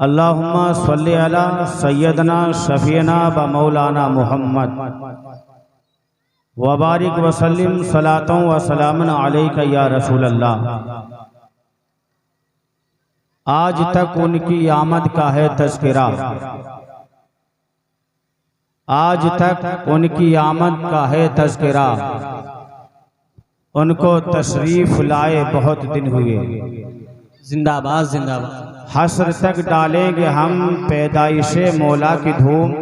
अल्लाहुम्मा सल्ली अला सय्यदना शफीना व मौलाना मुहम्मद व बारिक वसल्लिम सलातों व सलामन अलैका या रसूल अल्लाह। आज तक उनकी आमद का है तज़किरा, आज तक उनकी आमद का है तज़किरा, उनको तशरीफ लाए बहुत दिन हुए। जिंदाबाद जिंदाबाद। हश्र तक डालेंगे हम पैदाइशे मौला की धूम,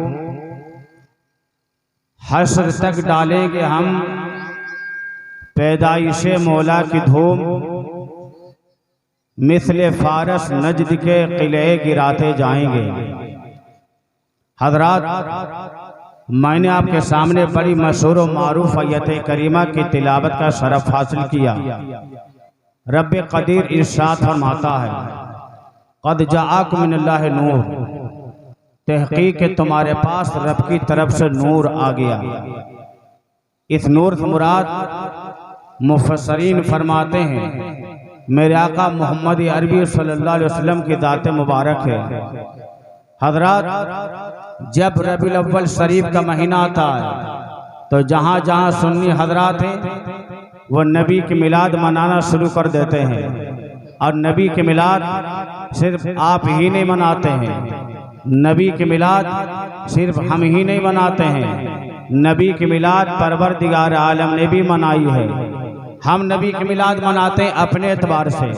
हश्र तक डालेंगे हम पैदाइशे मौला की धूम, मिसले फारस नजद के किले गिराते जाएंगे। हजरात, मैंने आपके सामने बड़ी मशहूर व मारूफ आयत करीमा की तिलावत का शरफ हासिल किया। रब्बे कदीर इरशाद फरमाता है, क़द जाअकुम मिनल्लाहि नूर, तहक़ीक़ के तुम्हारे पास रब की तरफ से नूर आ गया। इस नूर से मुराद मुफस्सरीन फरमाते हैं मेरे आका मोहम्मद अरबी सल्लल्लाहु अलैहि वसल्लम की दात मुबारक है। हजरात, जब रबीउल अव्वल शरीफ का महीना आता है तो जहाँ जहाँ सुन्नी हजरात हैं वो नबी की मिलाद मनाना शुरू कर देते हैं। और नबी के मिलाद सिर्फ आप ही नहीं मनाते हैं, नबी के मिलाद सिर्फ हम ही नहीं मनाते हैं, नबी के मिलाद परवरदिगार आलम ने भी मनाई है। हम नबी के मिलाद मनाते हैं अपने एतबार से,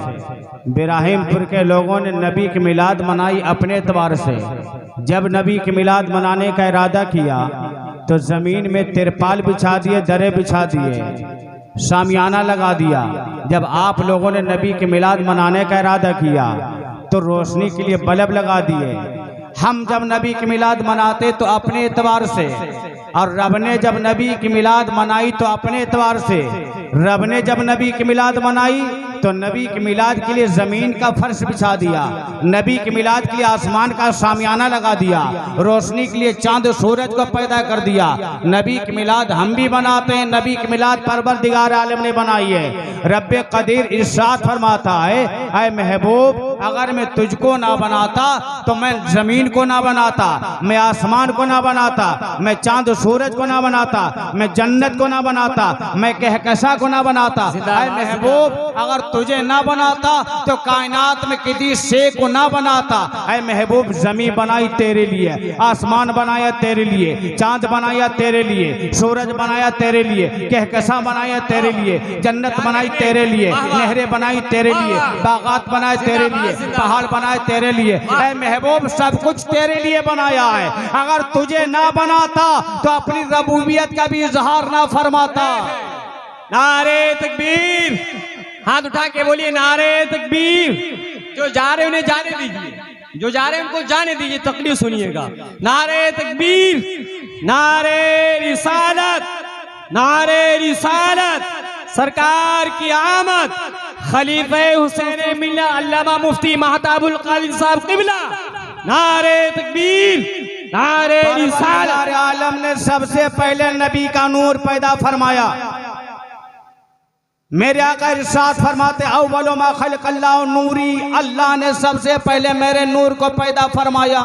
बिराहिमपुर के लोगों ने नबी की मिलाद मनाई अपने एतबार से। जब नबी की मिलाद मनाने का इरादा किया तो ज़मीन में तिरपाल बिछा दिए, दरे बिछा दिए, शामियाना लगा दिया। जब आप लोगों ने नबी के मिलाद मनाने का इरादा किया तो रोशनी के लिए बल्ब लगा दिए। हम जब नबी की मिलाद मनाते तो अपने एतबार से, और रब ने जब नबी की मिलाद मनाई तो अपने एतबार से। रब ने जब नबी की मिलाद मनाई तो नबी की मिलाद के लिए ज़मीन का फर्श बिछा दिया, नबी की मिलाद के लिए आसमान का शामियाना लगा दिया, रोशनी के लिए चांद सूरज को पैदा कर दिया। नबी की मिलाद हम भी बनाते हैं, नबी की मिलाद परवरदिगार आलम ने बनाई है। रब्बे कदीर इरशाद फरमाता है, ऐ महबूब, अगर मैं तुझको ना बनाता तो मैं ज़मीन को ना बनाता, मैं आसमान को ना बनाता, मैं चांद सूरज को ना बनाता, मैं जन्नत को ना बनाता, मैं कहकशा को ना बनाता। ऐ महबूब, अगर तुझे ना बनाता तो कायनात में किसी शे को ना बनाता। ऐ महबूब, ज़मीन बनाई तेरे लिए, आसमान बनाया तेरे लिए, चांद बनाया तेरे लिए, सूरज बनाया तेरे लिए, कहकशा बनाया तेरे लिए, जन्नत बनाई तेरे लिए, नहरें बनाई तेरे लिए, बागात बनाए तेरे लिए, पहाड़ बनाए तेरे लिए। ऐ महबूब, सब कुछ तेरे लिए बनाया है। अगर तुझे ना बनाता तो अपनी रबूबियत का भी इजहार ना फरमाता। नारे तकबीर, हाथ उठा के बोलिए नारे तकबीर। जो जा रहे उन्हें जाने दीजिए, जो जा रहे उनको जाने दीजिए, तकबीर सुनिएगा। नारे तकबीर, नारे रिसालत, नारे रिसालत, सरकार की आमद, खलीफे हुसैन मिल्ला अल्लामा मुफ्ती महताबुल कादिर साहब क़िबला। नारे तकबीर, नारे रिसालत। आलम ने सबसे पहले नबी का नूर पैदा फरमाया। मेरे आका इरशाद फरमाते, अव्वलु मा खलक़ल्लाहु नूरी, अल्लाह ने सबसे पहले मेरे नूर को पैदा फरमाया।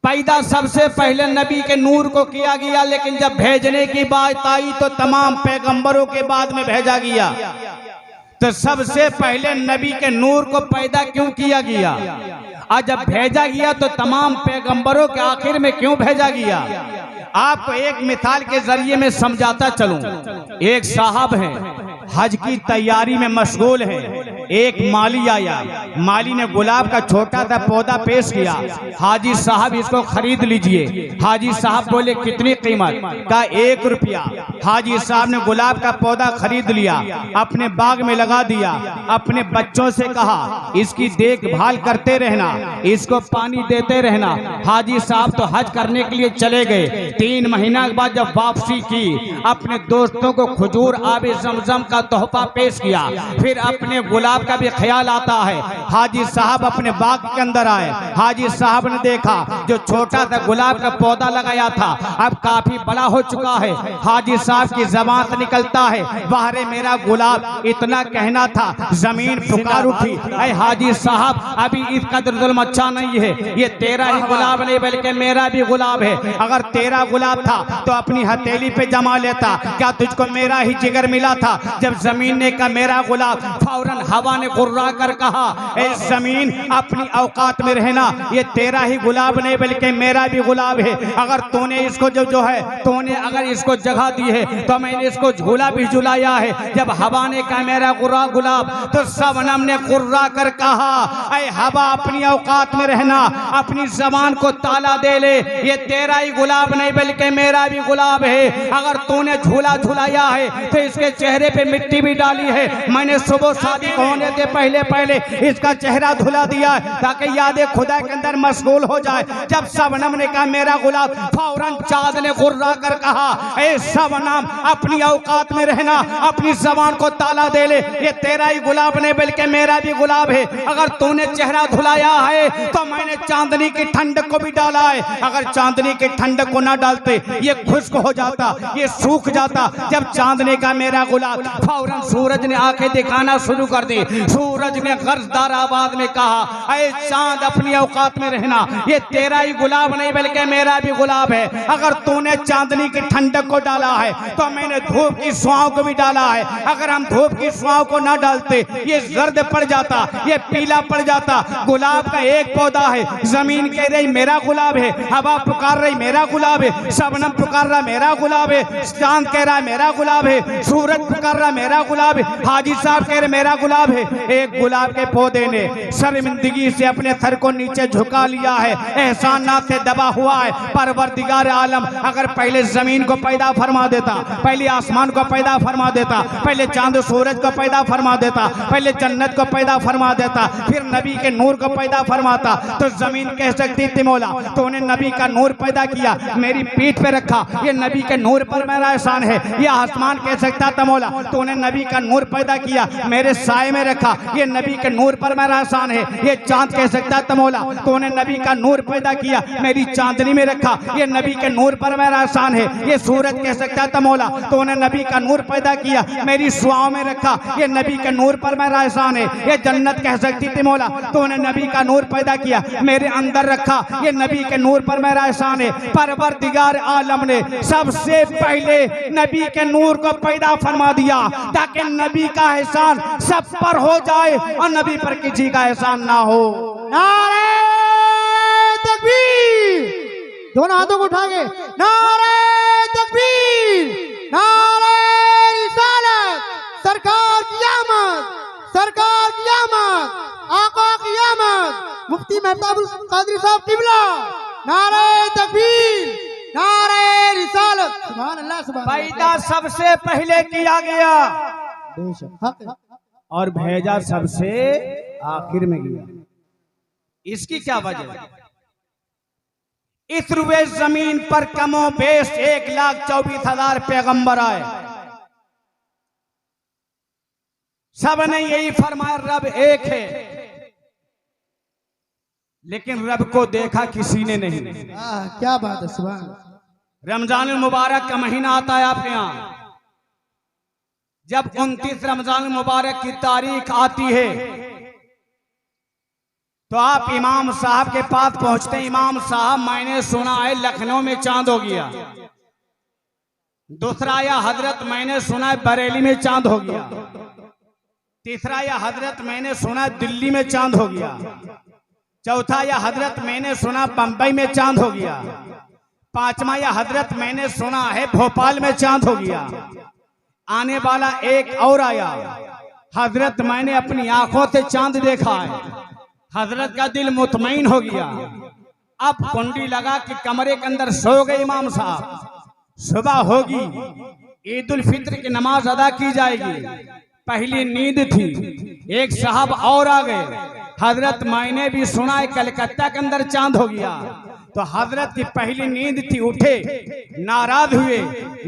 पैदा सबसे पहले नबी के नूर को किया गया, लेकिन जब भेजने की बात आई तो तमाम पैगंबरों के बाद में भेजा गया। तो सबसे पहले नबी के नूर को पैदा क्यों किया गया, और जब भेजा गया तो तमाम पैगंबरों के आखिर में क्यों भेजा गया? आपको एक मिसाल के जरिए में समझाता चलूं। एक साहब हैं, हज की तैयारी में मशगूल हैं। एक माली आया, माली ने गुलाब का छोटा सा पौधा पेश किया, हाजी साहब इसको खरीद लीजिए। हाजी साहब बोले कितनी कीमत? का 1 रुपया। हाजी साहब ने गुलाब का पौधा खरीद लिया, अपने बाग में लगा दिया, अपने बच्चों से कहा इसकी देखभाल करते रहना, इसको पानी देते रहना। हाजी साहब तो हज करने के लिए चले गए। 3 महीना के बाद जब वापसी की, अपने दोस्तों को खजूर आबे ज़मज़म का तोहफा पेश किया, फिर अपने गुलाब गुलाब का भी ख्याल आता है। हाजी साहब अपने बाग के अंदर आए। हाजी साहब ने देखा जो छोटा सा गुलाब का पौधा लगाया था अब काफी बड़ा हो चुका है। हाजी साहब की ज़बान से निकलता है, वाह रे मेरा गुलाब, इतना कहना था जमीन पुकार उठी। ऐ हाजी साहब, अभी इस कदर जुल्म अच्छा नहीं है, ये तेरा ही गुलाब नहीं बल्कि मेरा भी गुलाब है। अगर तेरा गुलाब था तो अपनी हथेली पे जमा लेता, क्या तुझको मेरा ही जिगर मिला था? जब जमीन ने कहा मेरा गुलाब, फौरन हवा ने गुर्रा कर कहा, ए जमीन अपनी औकात में रहना, ये तेरा ही गुलाब नहीं बल्कि मेरा भी गुलाब है। अगर तूने इसको जो है तूने अगर इसको जगह दी है तो मैंने इसको झूला भी झुलाया है। जब हवा ने कहा मेरा गुर्रा गुलाब तो शबनम ने गुर्रा कर कहा, ऐ हवा अपनी औकात में रहना, अपनी जबान को ताला दे ले, ये तेरा ही गुलाब नहीं बल्कि मेरा भी गुलाब है। अगर तूने झूला झुलाया है तो इसके चेहरे पे मिट्टी भी डाली है। मैंने सुबह शादी होने से पहले पहले इसका चेहरा धुला दिया ताकि यादें खुदा के अंदर मशगूल हो जाए। जब शबनम ने कहा मेरा गुलाब, फौरन चाँद ने गुर्रा कर कहा, ए शबनम अपनी औकात में रहना, अपनी जबान को ताला दे ले, ये तेरा ही गुलाब नहीं बल्कि मेरा भी गुलाब है। अगर तूने चेहरा धुलाया है तो मैंने चांदनी की ठंडक को भी डाला है। अगर चांदनी की ठंडक को ना डालते ये खुश्क हो जाता, ये सूख जाता। जब चांदनी का मेरा गुलाब, फौरन सूरज ने आंखें दिखाना शुरू कर दी। सूरज ने गर्जदार आवाज में कहा, ऐ चांद अपनी औकात में रहना, ये तेरा ही गुलाब नहीं बल्कि मेरा भी गुलाब है। अगर तूने चांदनी की ठंडक को डाला है तो मैंने धूप की स्वाओं को भी डाला है। अगर हम धूप की स्वाओं को ना डालते ये जर्द पड़ जाता, ये पीला पड़ जाता। गुलाब का एक पौधा है, जमीन कह रही मेरा गुलाब है, हवा पुकार रही मेरा गुलाब है, शबनम पुकार रहा मेरा गुलाब है, चांद कह रहा मेरा गुलाब है, सूरज पुकार रहा मेरा गुलाब है, हाजी साहब कह रहे मेरा गुलाब है। एक गुलाब के पौधे ने शर्मिंदगी से अपने सर को नीचे झुका लिया है, एहसानात से दबा हुआ है। परवरदिगार आलम अगर पहले जमीन को पैदा फरमा देता, पहले आसमान को पैदा फरमा देता, पहले चांद सूरज को पैदा फरमा देता, पहले जन्नत को पैदा फरमा देता, फिर नबी के नूर को पैदा फरमाता, तो जमीन कह सकती थी मौला तूने नबी का नूर पैदा किया, मेरी पीठ पे रखा, ये नबी के नूर पर मेरा एहसान है। ये आसमान कह सकता था मौला तूने नबी का नूर पैदा किया, मेरे साए में रखा, ये नबी के नूर पर मेरा एहसान है। ये चांद कह सकता था मौला तूने नबी का नूर पैदा किया, मेरी चांदनी में रखा, ये नबी के नूर पर मेरा एहसान है। ये सूरज कह सकता था मौला तूने नबी का नूर पैदा किया, मेरी सुआओं में रखा, ये नबी के नूर पर मेरा एहसान है। ये जन्नत कह सकती थी मौला तूने नबी का नूर पैदा किया, मेरे अंदर रखा, ये नबी के नूर पर मेरा एहसान है। परवरदिगार आलम ने सबसे पहले नबी के नूर को पैदा फरमा दिया ताकि नबी का एहसान सब पर हो जाए और नबी पर किसी का एहसान ना हो। नारे तकबीर, दोनों हाथों को उठा के नारे तकबीर, नारे रिसालत, सरकार की आमद, सरकार की आमद, आका की आमद, मुफ्ती मेहताबुल कादरी साहब किबला, नारे तकबीर, नारे रिसालत, सुभान अल्लाह सुभान अल्लाह। पैदा सबसे पहले किया गया बेशक हक है। और भेजा सबसे आखिर में गया। इसकी क्या वजह है? इस रुए जमीन पर कमो बेश 1,24,000 पैगंबर आए, सब ने यही फरमाया रब एक है, लेकिन रब को देखा किसी ने नहीं। क्या बात है, सुभान अल्लाह। रमजान मुबारक का महीना आता है आपके यहाँ, जब 29 रमजान मुबारक की तारीख आती है तो आप इमाम साहब के पास पहुंचते हैं। इमाम साहब मैंने सुना है लखनऊ में चांद हो गया। दूसरा या हजरत मैंने सुना है बरेली में चांद हो गया। तीसरा या हजरत मैंने सुना दिल्ली में चांद हो गया। चौथा या हजरत मैंने सुना बंबई में चांद हो गया। पांचवा या हजरत मैंने सुना है भोपाल में चांद हो गया। आने वाला एक और आया, हजरत मैंने अपनी आंखों से चांद देखा है। हजरत का दिल मुतमईन हो गया। अब कुंडी लगा के कमरे के अंदर सो गए इमाम साहब। सुबह होगी, ईद उल फित्र की नमाज अदा की जाएगी। पहली नींद थी, एक साहब और आ गए। हजरत मैंने भी सुना है कलकत्ता के अंदर चांद हो गया। तो हजरत की पहली नींद थी, उठे, नाराज हुए,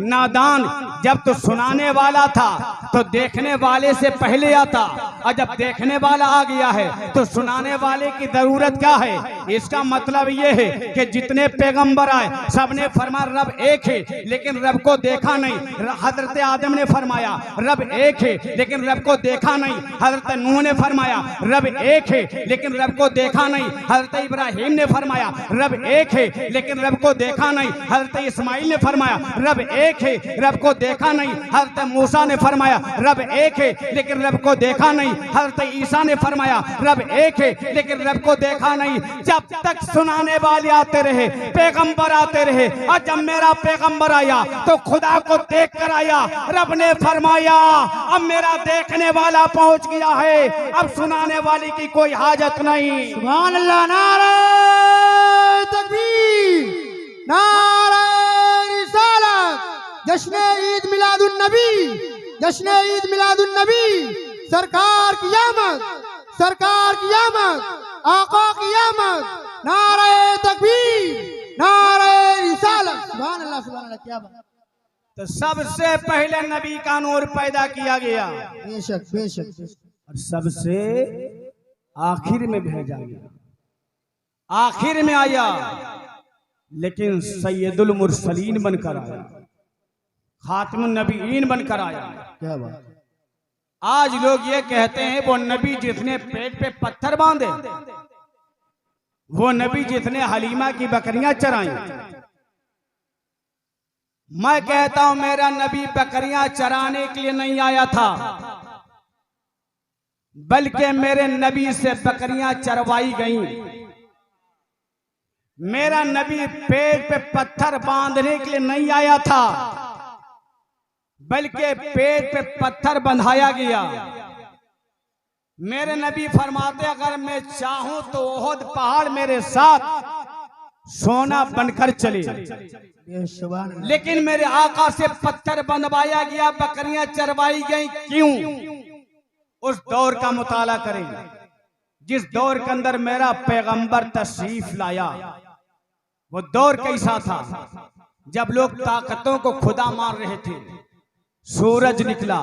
नादान। जब तो सुनाने वाला था तो देखने वाले से पहले आता, और जब देखने वाला आ गया है तो सुनाने वाले की जरूरत क्या है। इसका मतलब ये है कि जितने पैगंबर आए सबने फरमाया रब एक है लेकिन रब को देखा नहीं। हजरत आदम ने फरमाया रब एक है लेकिन रब को देखा नहीं। हजरत नूह ने फरमाया रब एक है लेकिन रब को देखा नहीं। हजरत इब्राहिम ने फरमाया रब एक है लेकिन रब को देखा नहीं। हजरत इस्माइल ने फरमाया रब एक है, रब को देखा नहीं। हजरत मूसा ने फरमाया रब एक है लेकिन रब को देखा नहीं। हजरत ईसा ने फरमाया रब एक है लेकिन रब को देखा नहीं। जब तक सुनाने वाले आते रहे, पैगंबर आते रहे, और जब मेरा पैगंबर आया तो खुदा को देख कर आया। रब ने फरमाया अब मेरा देखने वाला पहुंच गया है, अब सुनाने वाले की कोई हाजत नहीं। सुभान अल्लाह। नारे तकबीर, नारे रिसालत, जश्न ईद मिलादुन नबी, जश्न ईद मिलादुन नबी। सरकार की आमद, सरकार की आमद, आका की आमद। नारे तकबीर, नारे रिसालत। सुभान अल्लाह, सुभान अल्लाह। क्या बात। तो सबसे पहले नबी का नूर पैदा किया गया, बेशक बेशक बेशक। और सबसे आखिर में भेजा गया, आखिर में आया, लेकिन सैयदुल मुरसलीन बनकर आया, खातिमुन नबीयीन बनकर आया। क्या बात। आज लोग ये कहते हैं वो नबी जिसने पेट पे पत्थर बांधे, वो नबी जिसने हलीमा की बकरियां चराई। मैं कहता हूं मेरा नबी बकरियां चराने के लिए नहीं आया था, बल्कि मेरे नबी से बकरियां चरवाई गईं। मेरा नबी पेट पे पत्थर बांधने के लिए नहीं आया था, बल्कि पेट पे पत्थर बंधाया गया। मेरे नबी फरमाते अगर मैं चाहूं तो ओहद पहाड़ मेरे साथ सोना बनकर चले, लेकिन मेरे आका से पत्थर बंधवाया गया, बकरियां चरवाई गई। क्यों? उस दौर का मुताला करें जिस दौर के अंदर मेरा पैगंबर तशरीफ लाया। वो दौर कैसा था? जब लोग ताकतों को खुदा मान रहे थे। सूरज निकला,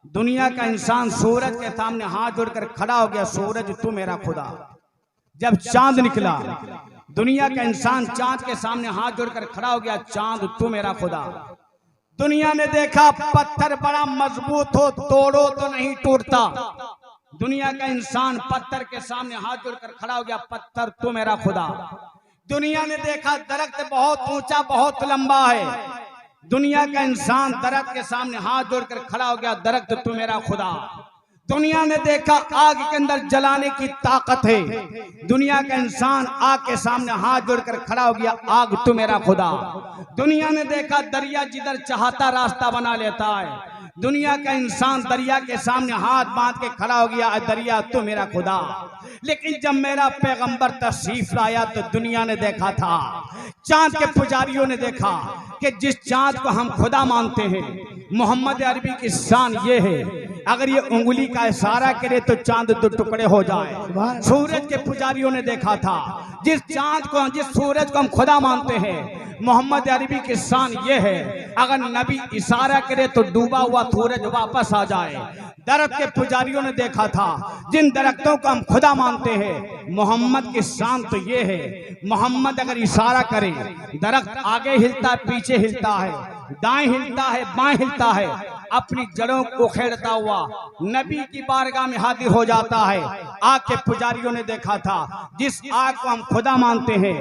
दुनिया का इंसान सूरज के सामने हाथ जोड़कर खड़ा हो गया, सूरज तू मेरा खुदा। जब चांद निकला, दुनिया का इंसान चांद के सामने हाथ जोड़कर खड़ा हो गया, चांद तू मेरा खुदा। दुनिया ने देखा पत्थर बड़ा मजबूत हो, तोड़ो तो नहीं टूटता। दुनिया का इंसान पत्थर के सामने हाथ जोड़कर खड़ा हो गया, पत्थर तू मेरा खुदा। दुनिया ने देखा दरख्त बहुत ऊंचा, बहुत लंबा है। दुनिया का इंसान दरख्त के सामने हाथ जोड़कर खड़ा हो गया, दरख्त तू मेरा खुदा। दुनिया ने देखा आग के अंदर जलाने की ताकत है। दुनिया का इंसान आग के सामने हाथ जोड़कर खड़ा हो गया, आग तू मेरा खुदा। दुनिया ने देखा दरिया जिधर चाहता रास्ता बना लेता है। दुनिया का इंसान दरिया के सामने हाथ बांध के खड़ा हो गया, दरिया तू मेरा खुदा। लेकिन जब मेरा पैगंबर तशरीफ लाया तो दुनिया ने देखा था, चांद के पुजारियों ने देखा कि जिस चांद को हम खुदा मानते हैं, मोहम्मद अरबी की शान ये है अगर ये उंगली का इशारा करे तो चांद दो टुकड़े हो जाए। सूरज के पुजारियों ने देखा था जिस चांद को, जिस सूरज को हम खुदा मानते हैं, मोहम्मद अरबी की शान ये है अगर नबी इशारा करे तो डूबा हुआ सूरज वापस आ जाए। दरख्त के पुजारियों ने देखा था जिन दरख्तों को हम खुदा मानते हैं, मोहम्मद की शान तो ये है मोहम्मद अगर इशारा करे दरख्त आगे हिलता है, पीछे हिलता है, दाएं हिलता है, बाएं हिलता है, अपनी जड़ों को उखेड़ता हुआ नबी की बारगाह में हाजिर हो जाता है। आग के पुजारियों ने देखा था जिस आग को हम खुदा मानते हैं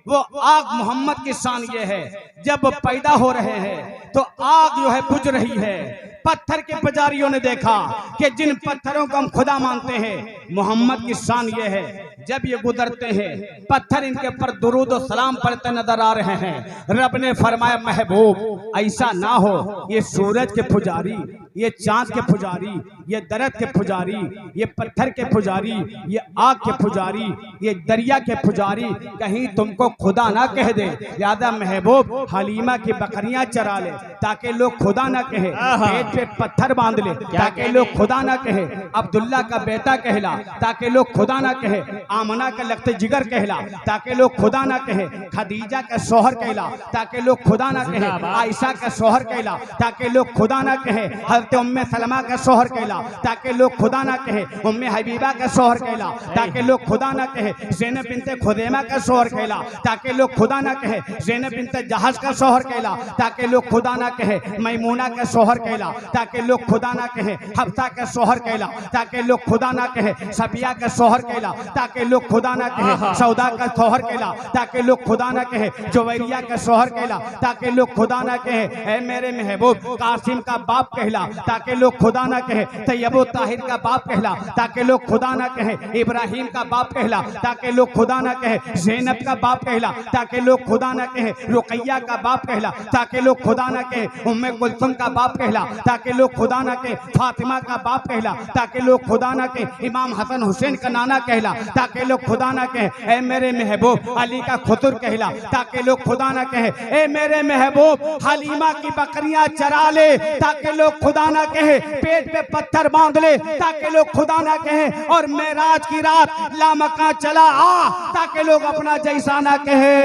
वो आग मोहम्मद की शान ये है जब पैदा हो रहे हैं तो आग जो है बुझ रही है। पत्थर के पुजारियों ने देखा कि जिन पत्थरों को हम खुदा मानते हैं, मोहम्मद की शान ये है जब ये गुजरते हैं पत्थर इनके पर दुरूद और सलाम पढ़ते नजर आ रहे हैं। रब ने फरमाया महबूब ऐसा ना हो, ये सूरज के पुजारी, ये चांद के पुजारी, ये दरख्त के पुजारी, ये पत्थर के पुजारी, ये आग के पुजारी, ये दरिया के पुजारी कहीं तुमको खुदा ना कह दे। यादा महबूब हलीमा की बकरियां चरा ले ताकि लोग खुदा ना कहे, पेट पे पत्थर बांध ले ताकि लोग खुदा ना कहे, अब्दुल्ला का बेटा कहला ताकि लोग खुदा ना कहे। आमना के लगते जिगर कहला ताकि लोग खुदा ना कहे, खदीजा के शोहर कहला ताकि लोग खुदा ना कहे, आयशा के शोहर कहला ताकि लोग खुदा ना कहे, हजरत उम्मे सलमा के शोहर कहला ताकि लोग खुदा ना कहे, उम्मे हबीबा के शोहर कहला ताकि लोग खुदा ना कहे, ज़ैनब बिनते खुदैमा का शोहर कहला ताकि लोग खुदा ना कहे, ज़ैनब बिनते जहाज का शोहर कहला ताकि लोग खुदा ना कहे, मैमूना के शोहर कहला ताकि लोग खुदा ना कहे, हफ्सा के शोहर कहला ताकि लोग खुदा ना कहे, सफिया के शोहर कहला ताकि लोग खुदा ना कहे, सौदा का शोहर कहला ताकि लोग खुदा ना कहे, जुवैरिया का शोहर कहला ताकि लोग खुदा ना कहे, ऐ मेरे महबूब कासिम का बाप कहला ताकि लोग खुदा ना कहे, तैयबो ताहिर का बाप कहला ताकि लोग खुदा ना कहे, इब्राहिम का बाप कहला ताकि लोग खुदा ना कहे, ज़ैनब का बाप कहला ताकि लोग खुदा ना कहे, रुकैया का बाप कहला ताकि लोग खुदा ना कहे, उम्मे कुलसुम का बाप कहला ताकि लोग खुदा ना कहे, फातिमा का बाप कहला ताकि लोग खुदा ना कहे, इमाम हसन हुसैन का नाना कहला ताकि लोग खुदा ना कहे, ऐ मेरे महबूब अली का खुतुर कहला ताकि लोग खुदा ना कहे, ऐ मेरे महबूब हलीमा की बकरियां चरा ले ताकि लोग खुदा ना कहे, पेट पे पत्थर बांध ले ताकि लोग खुदा ना कहे, और मेराज की रात लामका चला आ ताकि लोग अपना जैसा ना कहे।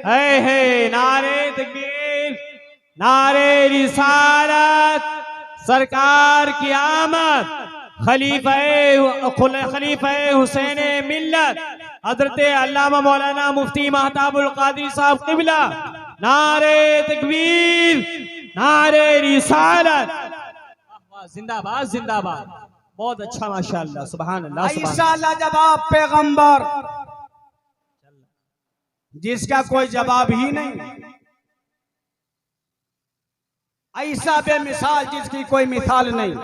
है नारे तकबीर, नारे रिसालत, सरकार की आमद, खलीफा हुसैन मिल्लत हजरत अल्लामा मौलाना मुफ्ती महताबुल कादरी साहब क़िबला, नारे तकबीर, नारे रिसालत, जिंदाबाद जिंदाबाद। बहुत अच्छा माशाअल्लाह, सुभान अल्लाह, ऐसा लाजवाब पैगंबर जिसका कोई जवाब ही नहीं, ऐसा बेमिसाल जिसकी कोई मिसाल नहीं।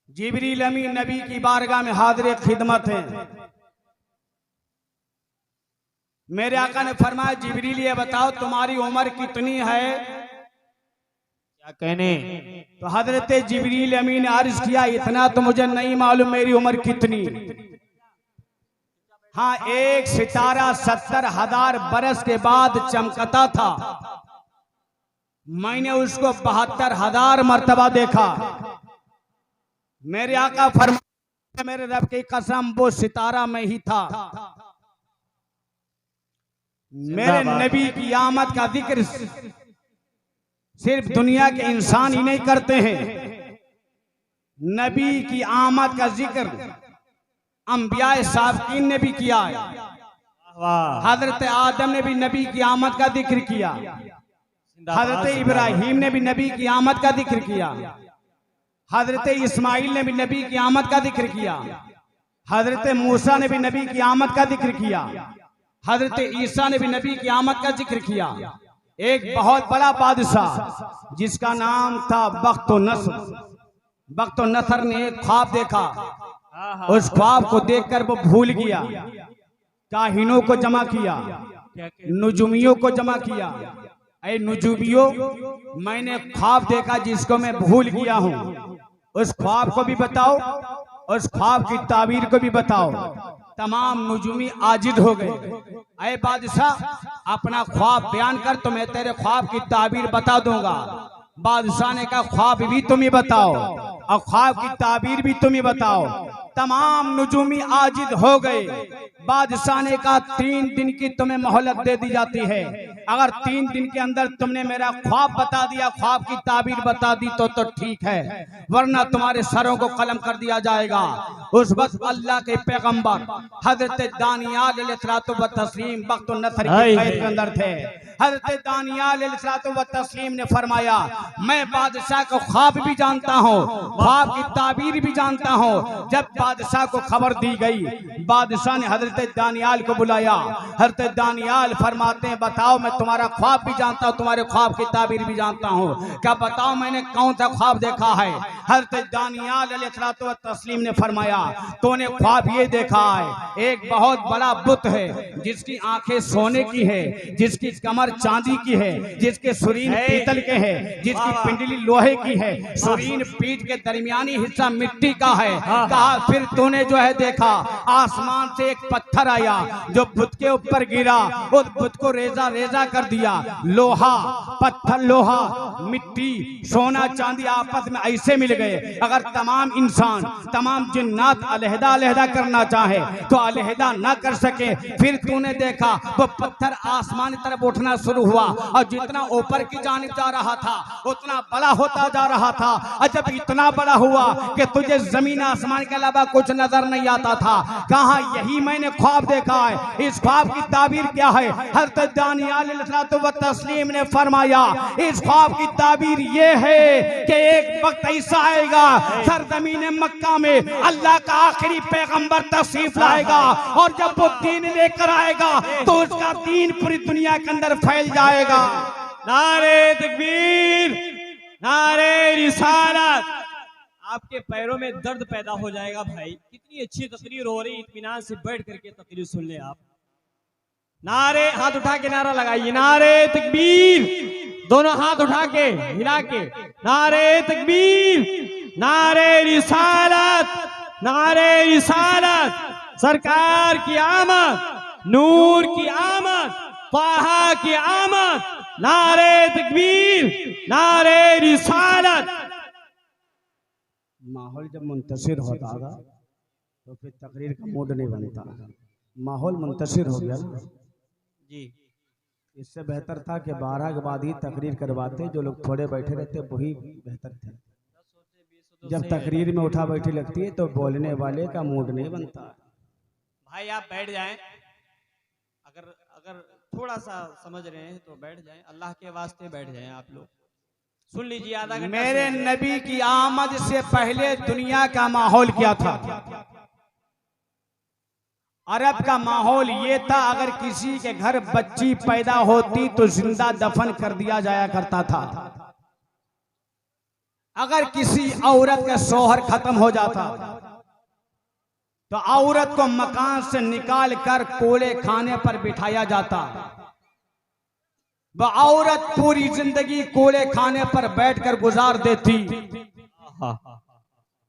जिब्रील अमीन नबी की बारगाह में हाजिर खिदमत है। मेरे आका ने फरमाया जिब्रील ये बताओ तुम्हारी उम्र कितनी है? क्या कहने? तो हजरत जिब्रील अमीन ने अर्ज किया इतना तो मुझे नहीं मालूम मेरी उम्र कितनी। हाँ, एक सितारा 70,000 बरस के बाद चमकता था, मैंने उसको 72,000 मर्तबा देखा। मेरे आका फरमाया मेरे रब की कसम वो सितारा में ही था। मेरे नबी की आमद का जिक्र सिर्फ दुनिया के इंसान ही नहीं करते हैं, नबी की आमद का जिक्र अंबिया साबिकीन ने भी किया है। हजरत आदम ने भी नबी की आमद का जिक्र किया, हजरत इब्राहिम ने भी नबी की आमद का जिक्र किया, हजरत इस्माइल ने भी नबी की आमद का जिक्र किया, हजरत मूसा ने भी नबी की आमद का जिक्र किया, हजरत ईसा ने भी नबी की आमद का जिक्र किया। एक बहुत बड़ा बादशाह जिसका नाम था बख्तो नसर ने एक ख्वाब देखा। उस ख्वाब को देखकर वो भूल गया, काहिनों को जमा किया, नुजुमियों को जमा किया। ऐ नुजुमियों, मैंने ख्वाब देखा जिसको मैं भूल गया हूँ, उस ख्वाब को भी बताओ, उस ख्वाब की ताबीर को भी बताओ। तमाम नुजुमी आजिज हो गए। ऐ बादशाह, अपना ख्वाब बयान कर तो मैं तेरे ख्वाब की ताबीर बता दूंगा। बादशाह ने कहा ख्वाब भी तुम ही बताओ और ख्वाब की ताबीर भी तुम ही बताओ। तमाम नुजूमी आजिज हो गए। बादशाह ने कहा 3 दिन की तुम्हें मोहलत दे दी जाती है, अगर 3 दिन के अंदर तुमने मेरा ख्वाब बता दिया, ख्वाब की ताबीर बता दी तो ठीक है, वरना तुम्हारे सरों को कलम कर दिया जाएगा। उस वक्त अल्लाह के पैगंबर हजरत दानियाल अलैहिस्सलातु व तस्लीम वक्त नसर की कैद के अंदर थे। हजरत दानियाल अलैहिस्सलातु व तस्लीम ने फरमाया मैं बादशाह को ख्वाब भी जानता हूँ, ख्वाब की ताबीर भी जानता हूँ। जब बादशाह को खबर दी गई, बादशाह ने हजरत दानियाल को बुलाया। हजरत दानियाल फरमाते हैं बताओ मैं तुम्हारा ख्वाब भी जानता हूँ, तुम्हारे ख्वाब की ताबीर भी जानता हूँ, क्या बताओ मैंने कौन सा ख्वाब देखा है? हजरत दानियाल अलैहिस्सलातु व तस्लीम ने फरमाया तूने ख्वाब ये देखा है, एक बहुत बड़ा बुत है जिसकी आंखें सोने की है, जिसकी कमर चांदी की है, जिसके सुरीन पीतल के है, जिसकी पिंडली लोहे की है, सुरीन पीठ के दरमियानी हिस्सा मिट्टी का है। कहा फिर तूने जो है देखा आसमान से एक पत्थर आया जो बुत के ऊपर गिरा, उस बुत को रेजा रेजा कर दिया। लोहा पत्थर, लोहा मिट्टी, सोना चांदी आपस में ऐसे मिल गए। अगर तमाम इंसान तमाम जिन्नात कायनात अलहदा अलहदा करना चाहे तो अलहदा ना कर सके। फिर तूने देखा वो पत्थर आसमान की तरफ उठना शुरू हुआ और जितना ऊपर की जानिब जा रहा था उतना बड़ा होता जा रहा था। और जब इतना बड़ा हुआ कि तुझे जमीन आसमान के अलावा कुछ नजर नहीं आता था, कहा यही मैंने ख्वाब देखा है। इस ख्वाब की ताबीर क्या है? हज़रत दानियाल व तस्लीम ने फरमाया इस ख्वाब की ताबीर ये है कि एक वक्त ऐसा आएगा सरजमीन मक्का में अल्लाह का आखिरी पैगंबर तशरीफ लाएगा और जब वो दीन लेकर आएगा तो उसका दीन पूरी दुनिया के अंदर फैल जाएगा। नारे तकबीर, नारे रिसालत। आपके पैरों में दर्द पैदा हो जाएगा भाई। कितनी अच्छी तकरीर हो रही, इत्मीनान से बैठ करके तकरीर सुन ले आप। नारे, हाथ उठा के नारा लगाइए, नारे तकबीर, दोनों हाथ उठा के हिला के, नारे तकबीर, नारे रिसालत, नारे रिसालत। सरकार की आमद, नूर की आमद, ताहा की आमद, नारे तकबीर, नारे रिसालत। माहौल जब मुंतशिर होता था तो फिर तकरीर का मूड नहीं बनता। माहौल मुंतशिर हो गया जी, इससे बेहतर था कि 12 के बाद ही तकरीर करवाते। जो लोग थोड़े बैठे रहते वही बेहतर थे। जब तकरीर में उठा बैठी लगती है तो बोलने वाले का मूड नहीं बनता। भाई आप बैठ जाएं, अगर अगर थोड़ा सा समझ रहे हैं तो बैठ जाएं, अल्लाह के वास्ते बैठ जाएं। आप लोग सुन लीजिए, आधा घंटा। मेरे नबी की आमद से पहले दुनिया का माहौल क्या था? अरब का माहौल ये था, अगर किसी के घर बच्ची पैदा होती तो जिंदा दफन कर दिया जाया करता था। अगर किसी औरत का शौहर खत्म हो जाता तो औरत को मकान से निकाल कर कोले खाने पर बिठाया जाता। वह औरत पूरी जिंदगी कोले खाने पर बैठकर गुजार देती।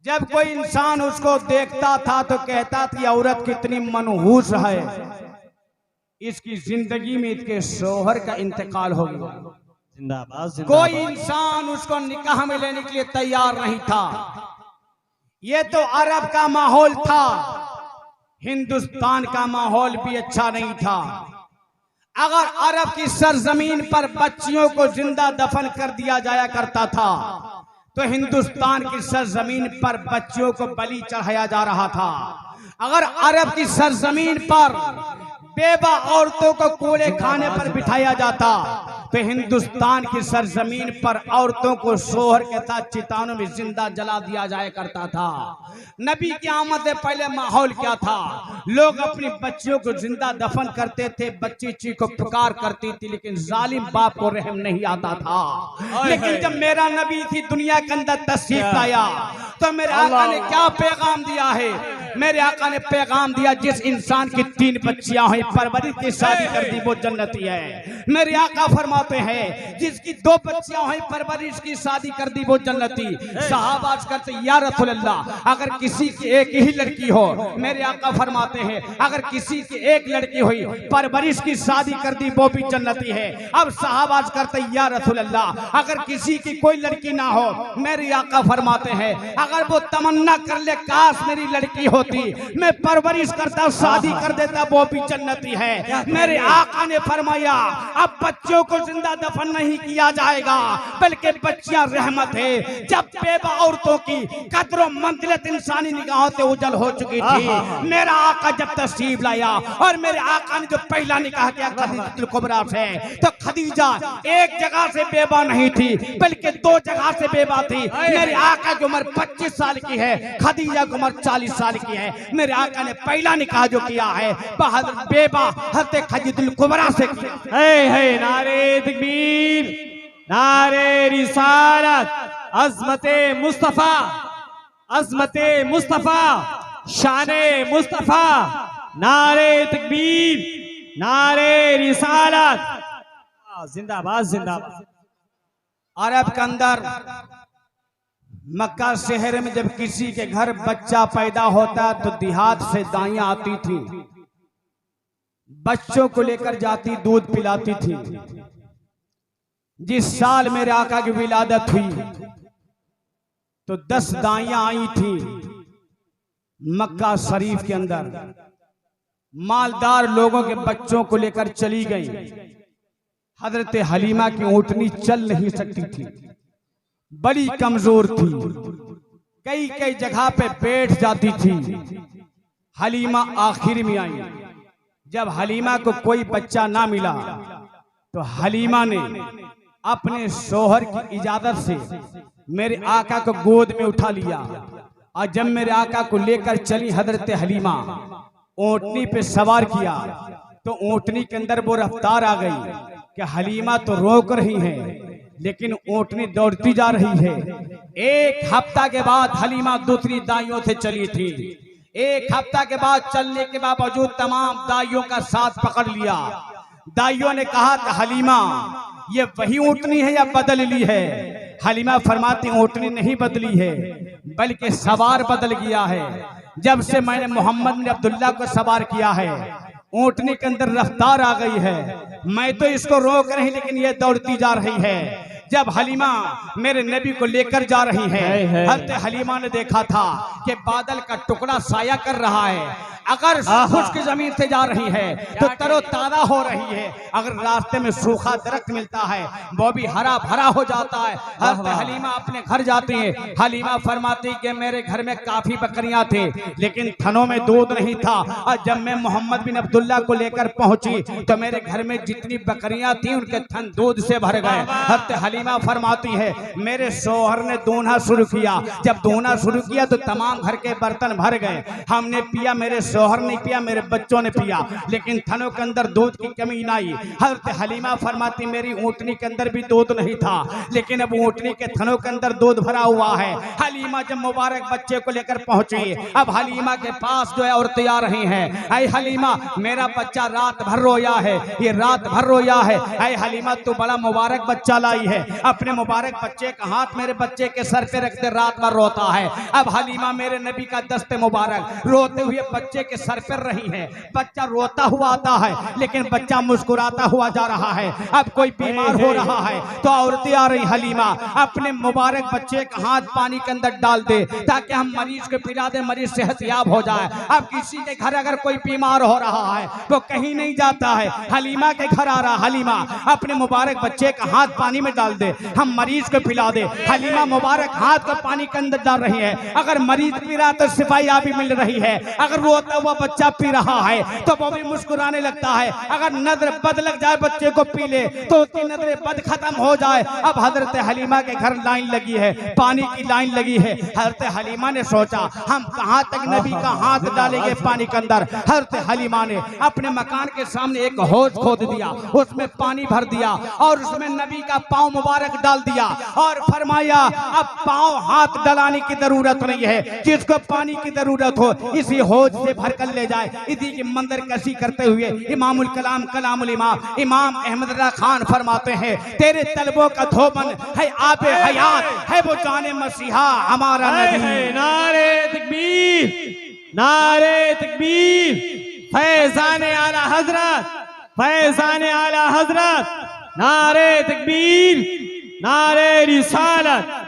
जब कोई इंसान उसको देखता था तो कहता थी औरत कितनी मनहूस है, इसकी जिंदगी में इसके शौहर का इंतकाल हो गया। जिंदाबाद। कोई इंसान उसको निकाह में लेने के लिए तैयार नहीं था। ये तो अरब का माहौल था। हिंदुस्तान का माहौल भी अच्छा नहीं था। अगर अरब की सरजमीन पर बच्चियों को जिंदा दफन कर दिया जाया करता था तो हिंदुस्तान की सरजमीन पर बच्चियों को बलि चढ़ाया जा रहा था। अगर अरब की सरजमीन पर बेवा औरतों को कोले खाने पर बिठाया जाता तो हिंदुस्तान की सरजमीन पर औरतों को शोहर के साथ चितानों में जिंदा जला दिया जाया करता था। नबी की आमद से पहले माहौल क्या था? लोग अपनी बच्चियों को जिंदा दफन करते थे, बच्ची चीखो पुकार करती थी, लेकिन जालिम बाप को रहम नहीं आता था। लेकिन जब मेरा नबी थी दुनिया के अंदर तशरीफ लाया तो मेरे आका ने क्या पैगाम दिया है? मेरे आका ने पैगाम दिया, जिस इंसान की 3 बच्चियां हुई परवरिश की शादी कर दी वो जन्नती है। मेरे आका फरमाते हैं जिसकी 2 बच्चियां हुई परवरिश की शादी कर दी वो जन्नती। सहाबा करते या रसूल अल्लाह, अगर किसी की एक ही लड़की हो, मेरे आका फरमाते हैं अगर किसी की एक लड़की हुई परवरिश की शादी कर दी वो भी जन्नती है। अब सहाबा करते या रसूल अल्लाह, अगर किसी की कोई लड़की ना हो, मेरे आका फरमाते हैं अगर वो तमन्ना कर ले काश मेरी लड़की होती, मैं परवरिश करता शादी कर देता वो भी जन्नती है। मेरे आका ने फरमाया अब बच्चों को जिंदा दफन नहीं किया जाएगा बल्कि बच्चियां रहमत है। जब बेवा औरतों की कदर मंजिलत इंसानी निगाहों से उजल हो चुकी थी, मेरा आका जब तशरीफ लाया और मेरे आका ने जो पहला निकाह किया खदीजा कुबरा से, तो खदीजा एक जगह से बेवा नहीं थी बल्कि 2 जगह से बेवा थी। मेरे आका की उम्र 25 साल की है, खदीजा की उम्र 40 साल की है। मेरे आका ने पहला निकाह जो किया है बहादुर बेवा हज़रत खदीजा कुबरा से किया। है नारे तकबीर, नारे रिसालत, अज़मते मुस्तफा, अज़मते मुस्तफा, शाने मुस्तफा, नारे तकबीर, नारे रिसालत। जिंदाबाद, जिंदाबाद। अरब के अंदर मक्का शहर में जब किसी के घर बच्चा पैदा होता तो देहात से दाइयां आती थी, बच्चों को लेकर जाती, दूध पिलाती थी। जिस साल मेरे आका की विलादत हुई तो 10 दाइयां आई थी, मक्का शरीफ के अंदर मालदार लोगों के बच्चों को लेकर चली गई। हजरत हलीमा की ऊँटनी चल नहीं सकती थी, बड़ी कमजोर थी, कई कई जगह पे बैठ जाती थी। हलीमा आखिर में आई। जब हलीमा को कोई बच्चा ना मिला तो हलीमा ने अपने शोहर की इजाजत से मेरे आका को गोद में उठा लिया और जब मेरे आका को लेकर चली हजरत हलीमा, ऊँटनी पे सवार किया तो ऊँटनी के अंदर वो रफ्तार आ गई कि हलीमा तो रोक रही है लेकिन ऊँटनी दौड़ती जा रही है। एक हफ्ता के बाद हलीमा दूसरी दाइयों से चली थी। एक हफ्ता के बाद चलने के बावजूद तमाम दाइयों का साथ पकड़ लिया। दाइयों ने कहा कि हलीमा ये वही ऊँटनी है या बदल ली है? हलीमा फरमाती ऊँटनी नहीं बदली है बल्कि सवार बदल गया है। जब से मैंने मोहम्मद बिन अब्दुल्ला को सवार किया है ऊँटनी के अंदर रफ्तार आ गई है। मैं तो इसको रोक रही लेकिन ये दौड़ती जा रही है। जब हलीमा मेरे नबी को लेकर जा रही है, हज़रत हलीमा ने देखा था कि बादल का टुकड़ा साया कर रहा है। अगर खुश्क जमीन से जा रही है तो तरोताजा हो रही है, अगर रास्ते में सूखा दरख्त मिलता है वो भी हरा भरा हो जाता है। हज़रत हलीमा अपने घर जाती है। हलीमा फरमाती कि मेरे घर में काफी बकरियां थे लेकिन थनों में दूध नहीं था, और जब मैं मोहम्मद बिन अब्दुल्ला को लेकर पहुंची तो मेरे घर में जितनी बकरियां थी उनके थन दूध से भर गए। हज़रत हलीमा फरमाती है मेरे शौहर ने दूना शुरू किया। जब दूना शुरू किया तो तमाम घर के बर्तन भर गए। हमने पिया, मेरे शौहर ने पिया, मेरे बच्चों ने पिया, लेकिन थनों के अंदर दूध की कमी ना आई। हज़रत हलीमा फरमाती मेरी ऊँटनी के अंदर भी दूध नहीं था लेकिन अब ऊँटनी के थनों के अंदर दूध भरा हुआ है। हलीमा जब मुबारक बच्चे को लेकर पहुंची, अब हलीमा के पास जो है औरतें आ रही हैं। ऐ हलीमा मेरा बच्चा रात भर रोया है, ये रात भर रोया है। ऐ हलीमा तू बड़ा मुबारक बच्चा लाई है, अपने मुबारक बच्चे का हाथ मेरे बच्चे के सर पे रखते रात भर रोता है। अब हलीमा मेरे नबी का दस्ते मुबारक रोते हुए बच्चे के सर पर रही है। बच्चा रोता हुआ आता है लेकिन बच्चा मुस्कुराता हुआ जा रहा है। अब कोई बीमार हो रहा है तो औरतें आ रही, हलीमा अपने मुबारक बच्चे का हाथ पानी के अंदर डाल दे ताकि हम मरीज को पिला दे, मरीज सेहतयाब हो जाए। अब किसी के घर अगर कोई बीमार हो रहा है वो कहीं नहीं जाता है, हलीमा के घर आ रहा, हलीमा अपने मुबारक बच्चे का हाथ पानी में डाल दे, हम मरीज को पिला दे। हलीमा मुबारक हाथ को पानी के अंदर डाल रही है। अगर मरीज पी रहा तो सिपाही मिल रही है, अगर रोता हुआ बच्चा पी रहा है तो वो भी मुस्कुराने लगता है। अगर नजर बद लग जाए बच्चे को पी ले तो उसकी नजर बद खत्म हो जाए। अब हजरत हलीमा के घर लाइन लगी है, पानी की लाइन लगी है। हजरत हलीमा ने सोचा हम कहां तक नबी का हाथ डालेंगे पानी के अंदर। हजरत हलीमा ने अपने मकान के सामने एक हौज खोद दिया, उसमें पानी भर दिया और उसमें नबी का पांव मुबारक डाल दिया और फरमाया अब पांव हाथ डलाने की जरूरत नहीं है, जिसको पानी की जरूरत हो इसी हौज से भर कर ले जाए। इसी की मंदिर कशी करते हुए इमामुल कलाम कलामुल इमाम इमाम अहमद रजा खान फरमाते हैं तेरे तलबों का धोबन है आबे हयात है वो जाने मसीहा हमारा नबी। नारे तकबीर, नारे तकबीर, फैज़ाने आला हजरत, फैज़ाने आला हजरत, नारे तकबीर, नारे रिसालत।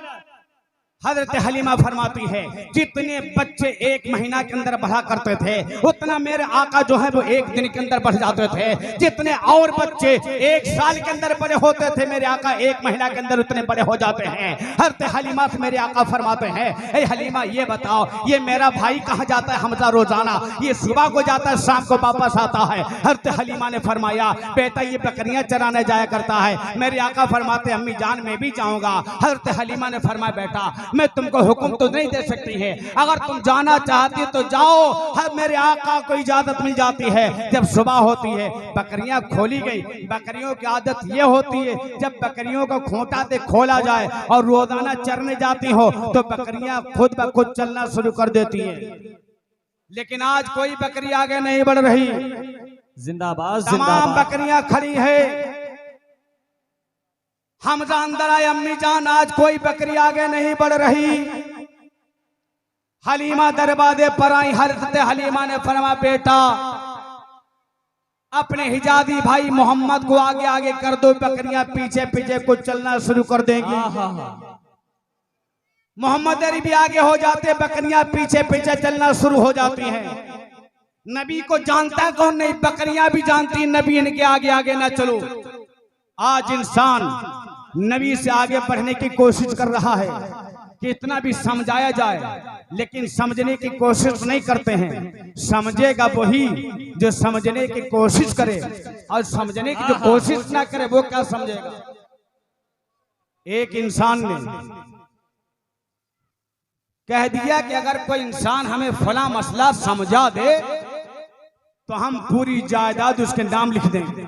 हजरत हलीमा फरमाती है जितने बच्चे एक महीना के अंदर बढ़ा करते थे उतना मेरे आका जो है वो एक दिन के अंदर बढ़ जाते थे। जितने और बच्चे एक साल के अंदर बड़े होते थे मेरे आका एक महीना के अंदर उतने बड़े हो जाते हैं। हजरत हलीमा से मेरे आका फरमाते हैं ए हलीमा ये बताओ ये मेरा भाई कहाँ जाता है हमजा रोजाना, ये सुबह को जाता है शाम को वापस आता है। हजरत हलीमा ने फरमाया बेटा ये बकरियां चराने जाया करता है। मेरे आका फरमाते अम्मी जान मैं भी जाऊंगा। हजरत हलीमा ने फरमाया बेटा मैं तुमको हुक्म तो नहीं दे सकती है, अगर तुम जाना चाहती तो जाओ। हर मेरे आका को इजाजत मिल जाती है। जब सुबह होती है बकरियां खोली गई, बकरियों की आदत ये होती है जब बकरियों को खूंटा से खोला जाए और रोजाना चरने जाती हो तो बकरियां खुद ब खुद चलना शुरू कर देती हैं। लेकिन आज कोई बकरी आगे नहीं बढ़ रही, जिंदाबाद, तमाम बकरियां खड़ी है। हमजा अंदर आए अम्मी जान आज कोई बकरी आगे नहीं बढ़ रही। हलीमा दरवाजे पर आई। हजरत हलीमा ने फरमाया बेटा अपने हिजाजी भाई मोहम्मद को आगे आगे कर दो, बकरियां पीछे पीछे कुछ चलना शुरू कर देंगी। मोहम्मद अली भी आगे हो जाते, बकरियां पीछे पीछे चलना शुरू हो जाती हैं। नबी को जानता कौन नहीं, बकरियां भी जानती नबी इनके आगे आगे ना चलो। आज इंसान नबी से आगे बढ़ने की कोशिश कर रहा है कि इतना भी समझाया जाए, लेकिन समझने की कोशिश नहीं करते हैं। समझेगा वही जो समझने की कोशिश करे, और समझने की जो कोशिश ना करे वो क्या समझेगा। एक इंसान ने कह दिया कि अगर कोई इंसान हमें फला मसला समझा दे तो हम पूरी जायदाद उसके नाम लिख देंगे।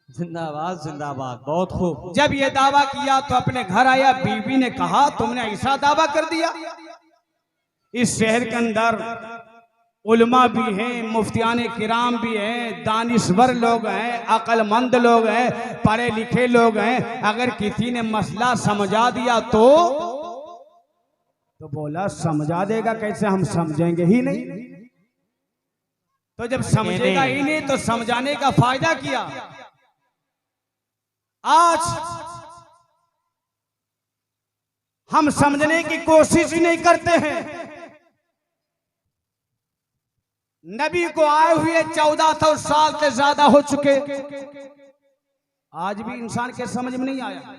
जिंदाबाद जिंदाबाद, बहुत खूब। जब ये दावा किया तो अपने घर आया, बीवी ने कहा तुमने ऐसा दावा कर दिया। इस शहर के अंदर उलमा भी हैं, मुफ्तियान किराम भी हैं, दानिश्वर लोग हैं, अक्लमंद लोग हैं, पढ़े लिखे लोग हैं। अगर किसी ने मसला समझा दिया तो बोला समझा देगा कैसे, हम समझेंगे ही नहीं। तो जब समझेगा ही नहीं तो समझाने का फायदा किया। आज हम समझने की कोशिश ही नहीं करते हैं। नबी को आए हुए 1400 साल से ज्यादा हो चुके, आज भी इंसान के समझ में नहीं आया।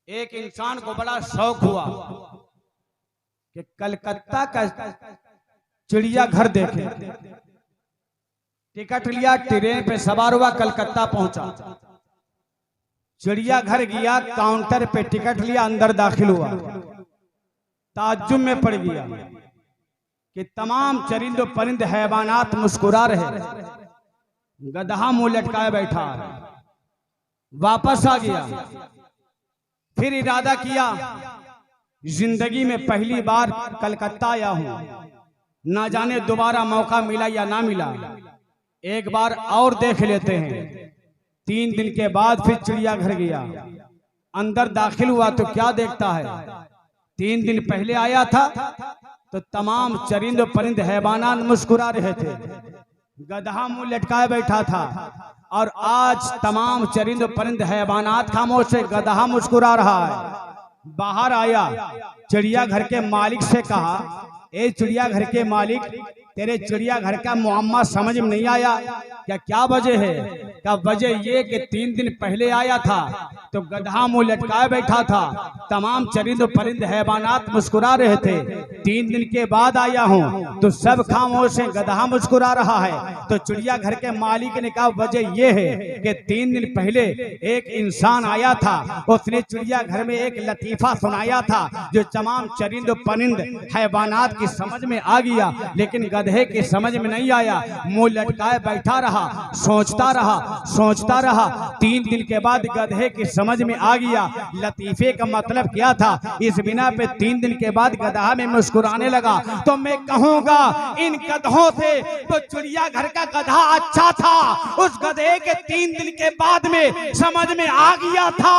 एक इंसान को बड़ा शौक हुआ कि कलकत्ता का चिड़ियाघर देखे। टिकट लिया, ट्रेन पे सवार हुआ, कलकत्ता पहुंचा। चिड़ियाघर गया, काउंटर पे टिकट लिया, अंदर दाखिल हुआ। ताज्जुब में पड़ गया कि तमाम चरिंद परिंद हैवानात मुस्कुरा रहे, गधा मुंह लटकाए बैठा है। वापस आ गया, फिर इरादा किया जिंदगी में पहली बार कलकत्ता आया हूं, ना जाने दोबारा मौका मिला या ना मिला, एक बार और देख लेते हैं। 3 दिन के बाद फिर चिड़ियाघर गया, अंदर दाखिल हुआ तो क्या देखता है, 3 दिन पहले आया था तो तमाम चरिंद परिंद हैवानात मुस्कुरा रहे थे, गधा मुंह लटकाए बैठा था, और आज तमाम चरिंद परिंद हैवानात खामोश से, गधा मुस्कुरा रहा है। बाहर आया, चिड़ियाघर के मालिक से कहा, ए चिड़ियाघर के मालिक, तेरे चिड़ियाघर का मुअम्मा समझ में नहीं आया क्या, क्या वजह है? क्या वजह ये कि 3 दिन पहले आया था तो गधा मुंह लटकाए बैठा था, तमाम चरिंद परिंद हैवानात मुस्कुरा रहे थे। 3 दिन के बाद आया हूँ तो सब खामोश है, गधा मुस्कुरा रहा है। तो चिड़ियाघर के मालिक ने कहा वजह ये है कि 3 दिन पहले एक इंसान आया था, उसने चिड़ियाघर में एक लतीफा सुनाया था जो तमाम चरिंद परिंद हैवानात की समझ में आ गया, लेकिन गधे की समझ में नहीं आया। मुंह लटकाए बैठा रहा, सोचता रहा। 3 दिन के बाद गधे की समझ में आ गया लतीफे का मतलब क्या था। इस बिना पे 3 दिन के बाद गधा में मुस्कुराने लगा। तो मैं कहूंगा इन गधों से तो चिड़ियाघर का गधा अच्छा था। उस गधे के 3 दिन के बाद में समझ में आ गया था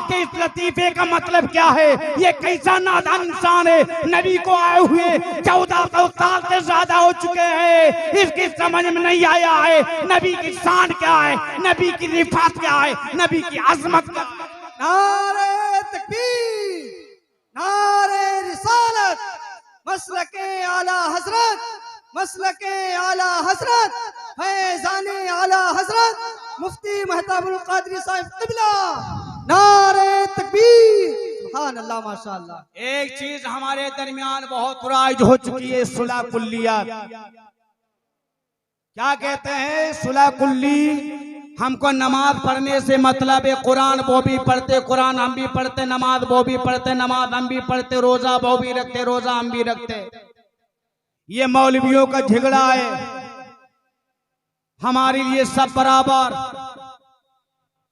कि इस लतीफे का मतलब क्या है। ये कैसा नादान इंसान है, नबी को आए हुए 1400 साल से ज्यादा हो चुके हैं, इसकी समझ में नहीं आया है नबी की शान क्या है, नबी की रिफात क्या है, नबी की अजमत क्या है। नारे तकबीर, नारे रिसालत, मसलके आला हजरत, मसलके आला हजरत, फैजाने आला हजरत मुफ्ती महताबुल कादरी साहिब क़िबला। नारे तकबीर, सुभान अल्लाह, माशाअल्लाह। एक चीज हमारे दरमियान बहुत राइज हो चुकी है, सुलह कुल्लियात। क्या कहते हैं सुलह कुल्ली? हमको नमाज पढ़ने से मतलब है, कुरान वो भी पढ़ते, कुरान हम भी पढ़ते, नमाज वो भी पढ़ते, नमाज हम भी पढ़ते, रोजा वो भी रखते, रोजा हम भी रखते। ये मौलवियों का झगड़ा है, हमारे लिए सब बराबर।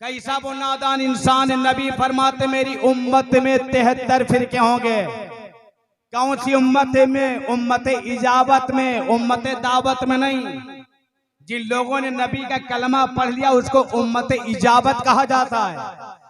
कैसा वो नादान इंसान है, नबी फरमाते मेरी उम्मत में 73 फिरके होंगे। कौन सी उम्मत में? उम्मत इजाबत में, उम्मत दावत में नहीं। जिन लोगों ने नबी का कलमा पढ़ लिया उसको उम्मत इजाबत कहा जाता है,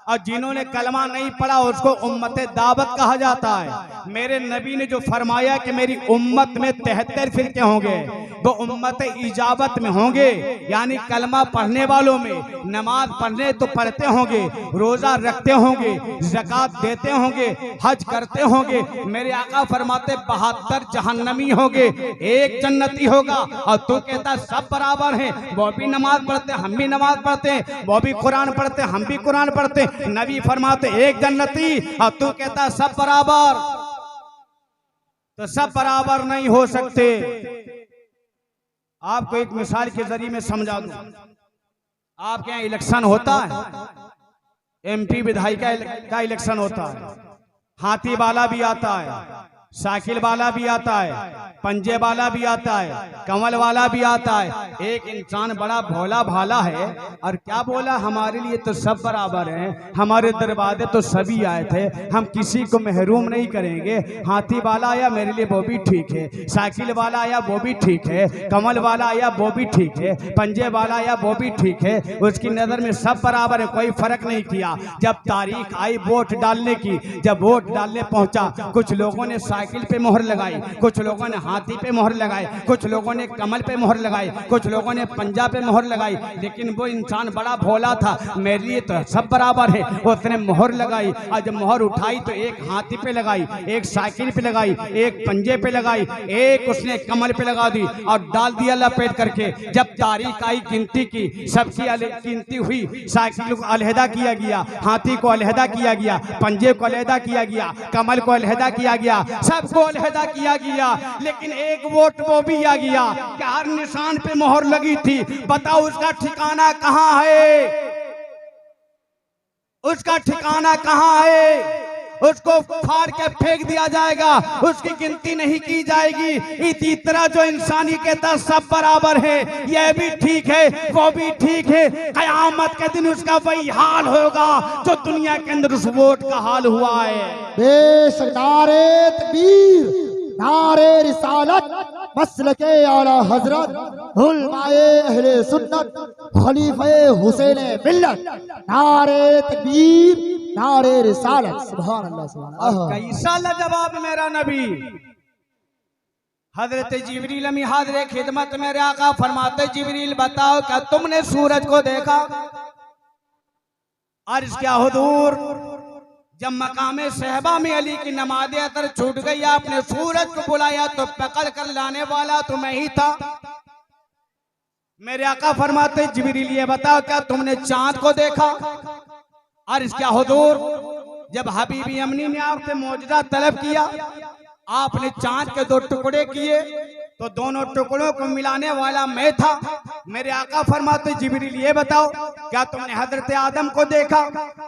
और जिन्होंने कलमा नहीं पढ़ा उसको उम्मत दावत कहा जाता है। मेरे नबी ने जो फरमाया कि मेरी उम्मत में 73 फिरके होंगे, वो उम्मत इजाबत में होंगे, यानी कलमा पढ़ने वालों में। नमाज पढ़ने तो पढ़ते होंगे, रोजा रखते होंगे, ज़कात देते होंगे, हज करते होंगे। मेरे आका फरमाते 72 जहन्नमी होंगे, एक जन्नती होगा। और तू कहता सब बराबर हैं, वो भी नमाज पढ़ते हम भी नमाज पढ़ते हैं, वो भी कुरान पढ़ते हम भी कुरान पढ़ते। नबी फरमाते एक जन्नती, और तू कहता सब बराबर। तो सब बराबर नहीं हो सकते। आपको एक मिसाल के जरिए में समझा दूं। आपके यहाँ इलेक्शन होता है, एमपी विधायिका का इलेक्शन होता है, हाथी वाला भी आता है, साइकिल वाला भी आता है, पंजे वाला भी आता है, कमल वाला भी आता है। एक इंसान बड़ा भोला भाला है और क्या बोला, हमारे लिए तो सब बराबर हैं, हमारे दरवाजे तो सभी आए थे, हम किसी को महरूम नहीं करेंगे। हाथी वाला आया, मेरे लिए वो भी ठीक है, साइकिल वाला आया वो भी ठीक है, कमल वाला आया वो भी ठीक है, पंजे वाला आया वो भी ठीक है। उसकी नज़र में सब बराबर है, कोई फर्क नहीं किया। जब तारीख आई वोट डालने की, जब वोट डालने पहुंचा, कुछ लोगों ने साइकिल पे मोहर लगाई, कुछ लोगों ने हाथी पे मोहर लगाई, कुछ लोगों ने कमल पे मोहर लगाई, कुछ लोगों ने पंजा पे मोहर लगाई। लेकिन वो इंसान बड़ा भोला था, मेरे लिए तो सब बराबर है। उसने मोहर लगाई और जब मोहर उठाई तो एक हाथी पे लगाई, एक साइकिल पे लगाई, एक पंजे पे लगाई, एक उसने कमल पे लगा दी और डाल दिया लपेट करके। जब तारीख आई गिनती की, सबकी गिनती हुई, साइकिल को अलहदा किया गया, हाथी को अलहदा किया गया, पंजे को अलहदा किया गया, कमल को अलहदा किया गया, सबको अलहदा किया गया। लेकिन एक वोट वो भी आ गया कि हर निशान पे मोहर लगी थी। बताओ उसका ठिकाना कहाँ है, उसका ठिकाना कहाँ है? उसको फाड़ के फेंक दिया जाएगा, उसकी गिनती नहीं की जाएगी। इसी तरह जो इंसानी के तहत सब बराबर है, यह भी ठीक है वो भी ठीक है। कयामत के दिन उसका वही हाल होगा जो दुनिया के अंदर उस वोट का हाल हुआ है। बेशक नारे तकबीर, नारे रिसालत, मसलके आला हजरत, उलमाए अहले सुन्नत, खलीफे हुसैन मिल्लत, नारे तकबीर, नारे रिसालत। सुभान अल्लाह, सुभान अल्लाह। कैसा लाजवाब मेरा नबी। हजरत जिब्रील अमी हाज़िर खिदमत मेरे आका फरमाते, जिब्रील बताओ क्या तुमने सूरज को देखा? अर्ज क्या हुजूर, जब मकामे सहबा में अली की नमाज़े अतर छूट गई, आपने सूरज को बुलाया तो पकड़ कर लाने वाला तो मैं ही था। मेरे आका फरमाते, जिब्रील ये बताओ क्या तुमने चांद को देखा? अर्ज क्या हुजूर, जब हबीबी अमनी ने आपसे मौजूदा तलब किया, आपने चांद के 2 टुकड़े किए तो दोनों टुकड़ों को मिलाने वाला मैं था। मेरे आका फरमाते, जिब्रील ये बताओ क्या तुमने हजरत आदम को देखा?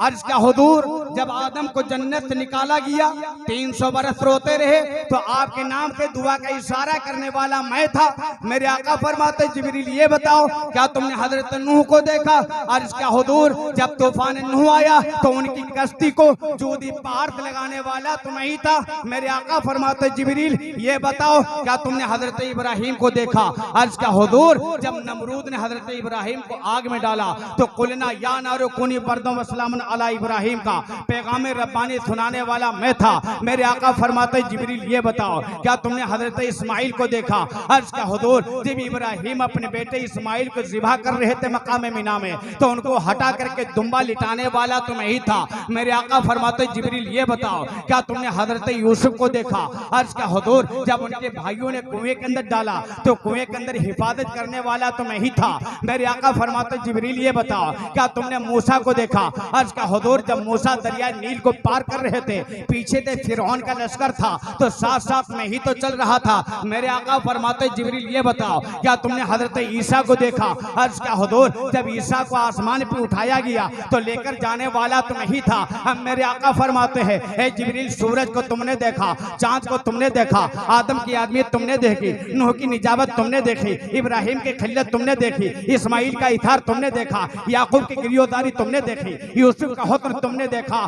अर्ज क्या हुजूर, जब आदम को जन्नत से निकाला गया 300 बरस रोते रहे तो आपके नाम से दुआ का इशारा करने वाला मैं था। मेरे आका फरमाते, जिब्रील ये बताओ क्या तुमने हजरत नूह को देखा? अर्ज क्या हुजूर, जब तूफान नूह आया तो उनकी कश्ती को जूदी पार लगाने वाला तो मैं ही था। मेरे आका फरमाते, जिब्रील ये बताओ क्या तुमने हजरत इब्राहिम को देखा? अर्ज क्या हुजूर, जब नमरूद ने हजरत इब्राहिम को आग में डाला तो कुलना या नारो कुनी बरदम वसलामन अला इब्राहिम का पैगाम रब्बानी सुनाने वाला मैं था। मेरे आका फरमाते, जिब्रील ये बताओ क्या तुमने हजरत इस्माइल को देखा? अर्ज क्या हुजूर, जब इब्राहिम अपने बेटे इस्माइल को ज़िबा कर रहे थे मकाम मीना में तो उनको हटा करके दुम्बा लिटाने वाला तो मैं ही था। मेरे आका फरमाते, जिब्रील ये बताओ क्या तुमने हजरत यूसुफ को देखा? अर्ज क्या हुजूर, जब उनके भाइयों ने कुएं के अंदर डाला तो कुएं के अंदर हिफाजत करने वाला तो मैं ही था। मेरे आका फरमाते, जिब्रील ये बताओ क्या तुमने मूसा को देखा? अर्ज का हुजूर, जब मूसा दरिया नील को पार कर रहे थे, पीछे से फिरौन का लश्कर था तो साथ साथ मैं ही तो चल रहा था। मेरे आका फरमाते, जिब्रील ये बताओ क्या तुमने हजरत ईसा को देखा? अर्ज का हुजूर, जब ईसा को आसमान पे उठाया गया तो लेकर जाने वाला तो मैं ही था। अब मेरे आका फरमाते हैं, ए जिब्रील, सूरज को तुमने देखा, चांद को तुमने देखा, आदम की आदमियत तुमने देखी, नूह की निजाबत तुमने देखी, इब्राहिम की खिल्लत तुमने तुमने देखी, इस्माइल का इथार तुमने देखा, याकूब की गिरफ्तारी तुमने देखी, यूसुफ का हुस्न तुमने देखा,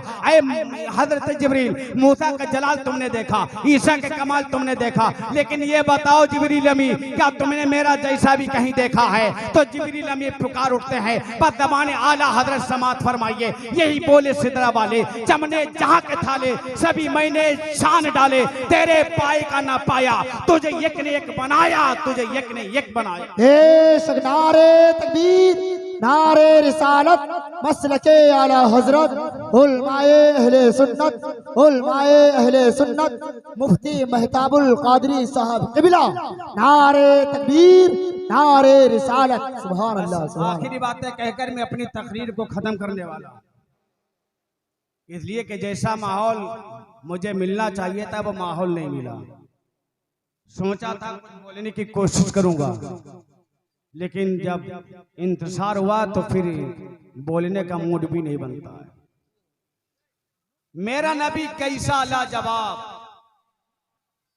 हजरत जिब्रील मूसा का जलाल तुमने देखा, ईसा के कमाल तुमने देखा। लेकिन ये बताओ जिब्रील अमी, क्या तुमने मेरा जैसा भी कहीं देखा है? तो जिब्रील अमी पुकार उठते हैं, बदमाने आला हजरत समात फरमाइए, यही बोले सिदरा वाले, चमने जहां के थाले सभी मैंने शान डाले, तेरे पाए का ना पाया, तुझे एक ने एक बनाया, तुझे एक ने एक बनाया। बेशक नारे तकबीर, नारे रिसालत, मसलके आला हजरत, उलमाए अहले सुन्नत, उलमाए अहले सुन्नत, मुफ्ती महताबुल कादरी साहब क़िबला, नारे तकबीर, नारे रिसालत। सुभान अल्लाह, सुभान आखिरी बातें कहकर मैं अपनी तकरीर को खत्म करने वाला हूं, इसलिए कि जैसा माहौल मुझे मिलना चाहिए था वो माहौल नहीं मिला। सोचा था कुछ बोलने की कोशिश करूंगा, लेकिन जब इंतजार हुआ तो फिर बोलने का मूड भी नहीं बनता है। मेरा नबी कैसा लाजवाब,